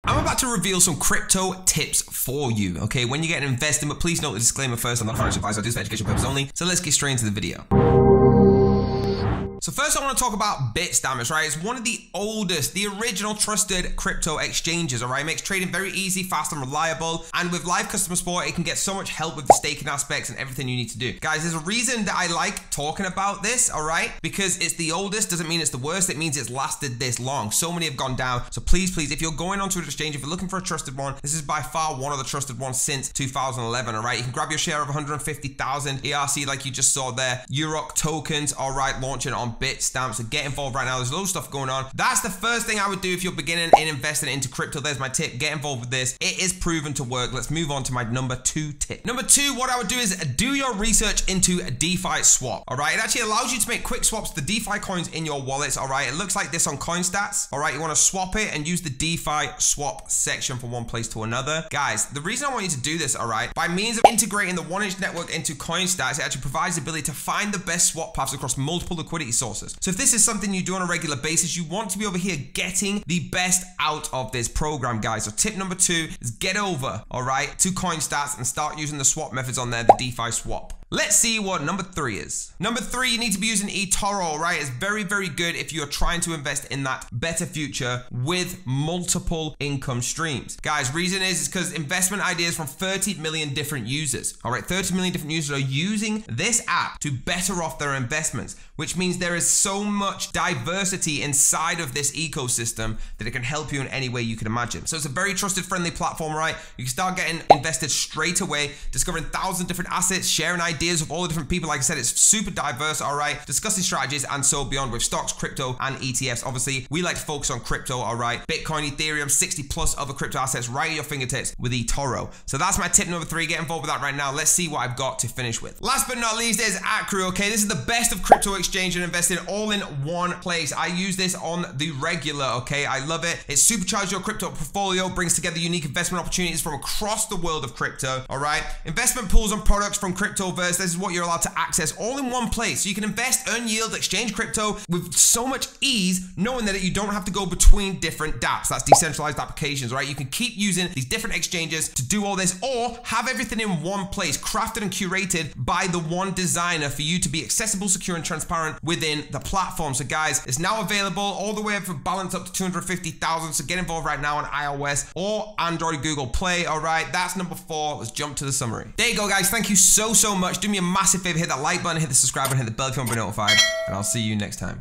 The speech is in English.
I'm about to reveal some crypto tips for you, okay? When you get investing, but please note the disclaimer first, I'm not a financial advisor, I do this for education purposes only. So let's get straight into the video. So first I want to talk about Bitstamp, right? It's one of the oldest, the original trusted crypto exchanges, all right? It makes trading very easy, fast and reliable. And with live customer support, it can get so much help with the staking aspects and everything you need to do. Guys, there's a reason that I like talking about this, all right? Because it's the oldest, doesn't mean it's the worst. It means it's lasted this long. So many have gone down. So please, if you're going onto an exchange, if you're looking for a trusted one, this is by far one of the trusted ones since 2011, all right? You can grab your share of 150,000 ERC like you just saw there. Euroc tokens, all right, launching on Bitstamp. So get involved right now. There's loads of stuff going on. That's the first thing I would do if you're beginning in investing into crypto. There's my tip. Get involved with this. It is proven to work. Let's move on to my number 2 tip. Number 2, what I would do is do your research into a DeFi swap. All right. It actually allows you to make quick swaps to the DeFi coins in your wallets. All right. It looks like this on CoinStats. All right. You want to swap it and use the DeFi swap section from one place to another. Guys, the reason I want you to do this, all right, by means of integrating the 1inch network into CoinStats, it actually provides the ability to find the best swap paths across multiple liquidity sources. So if this is something you do on a regular basis, you want to be over here getting the best out of this program, guys. So tip number 2 is get over, all right, to CoinStats and start using the swap methods on there, the DeFi swap. Let's see what number 3 is. Number 3, you need to be using eToro, right? It's very, very good if you're trying to invest in that better future with multiple income streams. Guys, reason is because investment ideas from 30 million different users. All right, 30 million different users are using this app to better off their investments, which means there is so much diversity inside of this ecosystem that it can help you in any way you can imagine. So it's a very trusted, friendly platform, right? You can start getting invested straight away, discovering thousands of different assets, sharing ideas of all the different people. Like I said, it's super diverse, all right? Discussing strategies and so beyond with stocks, crypto, and ETFs. Obviously, we like to focus on crypto, all right? Bitcoin, Ethereum, 60 plus other crypto assets right at your fingertips with eToro. So that's my tip number 3. Get involved with that right now. Let's see what I've got to finish with. Last but not least is Accru, okay? This is the best of crypto exchange and investing all in one place. I use this on the regular, okay? I love it. It supercharges your crypto portfolio, brings together unique investment opportunities from across the world of crypto, all right? Investment pools and products from Cryptoverse. This is what you're allowed to access all in one place. So you can invest, earn yield, exchange crypto with so much ease, knowing that you don't have to go between different dApps. That's decentralized applications, right? You can keep using these different exchanges to do all this, or have everything in one place, crafted and curated by the one designer for you to be accessible, secure, and transparent within the platform. So guys, it's now available all the way up for balance up to 250,000. So get involved right now on iOS or Android, Google Play. All right, that's number 4. Let's jump to the summary. There you go, guys. Thank you so much. Do me a massive favor, hit that like button, hit the subscribe button, hit the bell if you want to be notified, and I'll see you next time.